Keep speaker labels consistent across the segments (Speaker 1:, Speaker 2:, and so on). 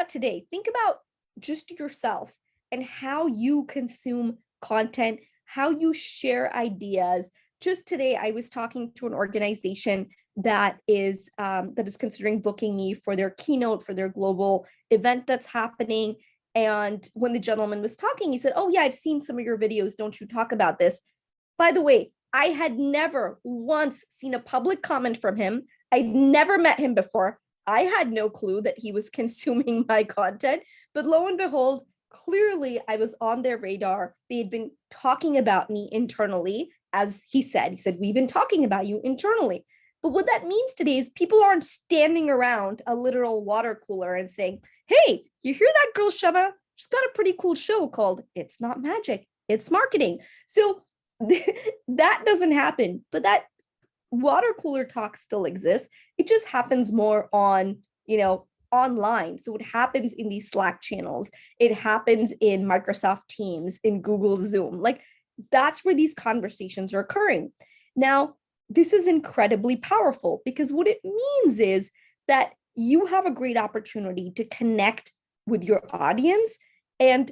Speaker 1: about today. Think about just yourself and how you consume content, how you share ideas. Just today, I was talking to an organization that is considering booking me for their keynote for their global event that's happening. And when the gentleman was talking, he said, "Oh yeah, I've seen some of your videos. Don't you talk about this?" By the way, I had never once seen a public comment from him. I'd never met him before. I had no clue that he was consuming my content. But lo and behold, clearly I was on their radar. They had been talking about me internally, as he said, we've been talking about you internally. But what that means today is people aren't standing around a literal water cooler and saying, "Hey, you hear that girl, Shama? She's got a pretty cool show called It's Not Magic, It's Marketing." So that doesn't happen, but that water cooler talk still exists. It just happens more on, online. So it happens in these Slack channels. It happens in Microsoft Teams, in Google Zoom. Like that's where these conversations are occurring. Now, this is incredibly powerful because what it means is that you have a great opportunity to connect with your audience and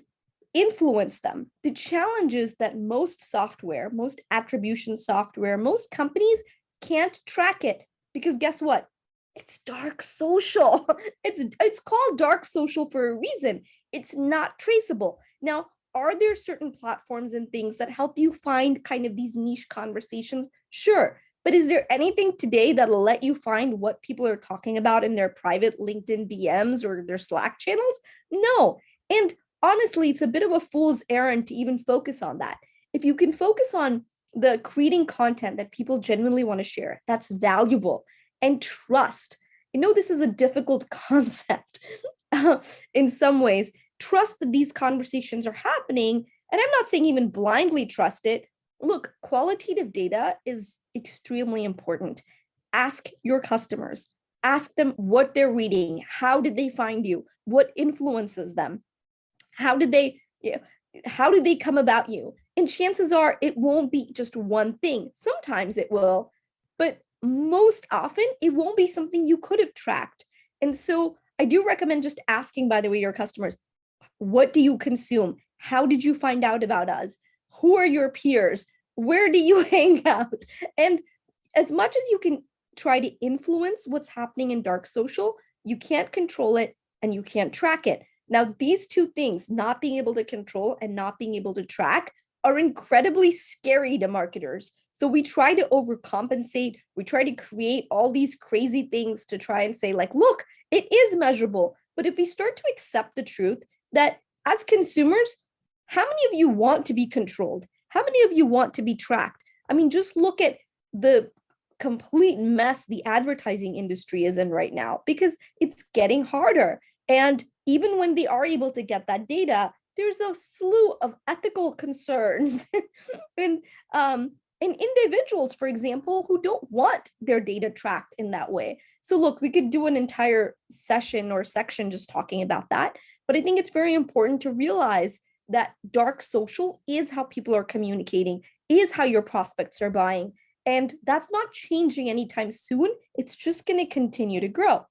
Speaker 1: influence them. The challenge is that most software, most attribution software, most companies can't track it because guess what? It's dark social. It's called dark social for a reason. It's not traceable. Now, are there certain platforms and things that help you find kind of these niche conversations? Sure. But is there anything today that'll let you find what people are talking about in their private LinkedIn DMs or their Slack channels? No. And honestly, it's a bit of a fool's errand to even focus on that. If you can focus on the creating content that people genuinely want to share, that's valuable, and trust. I know this is a difficult concept in some ways. Trust that these conversations are happening. And I'm not saying even blindly trust it. Look, qualitative data is extremely important. Ask your customers, ask them what they're reading. How did they find you? What influences them? How did they come about you? And chances are it won't be just one thing. Sometimes it will, but most often it won't be something you could have tracked. And so I do recommend just asking, by the way, your customers, what do you consume? How did you find out about us? Who are your peers? Where do you hang out? And as much as you can try to influence what's happening in dark social, you can't control it and you can't track it. Now, these two things, not being able to control and not being able to track, are incredibly scary to marketers. So we try to overcompensate. We try to create all these crazy things to try and say, like, look, it is measurable. But if we start to accept the truth that as consumers, how many of you want to be controlled? How many of you want to be tracked? I mean, just look at the complete mess the advertising industry is in right now because it's getting harder. And even when they are able to get that data, there's a slew of ethical concerns and individuals, for example, who don't want their data tracked in that way. So look, we could do an entire session or section just talking about that. But I think it's very important to realize that dark social is how people are communicating, is how your prospects are buying. And that's not changing anytime soon. It's just going to continue to grow.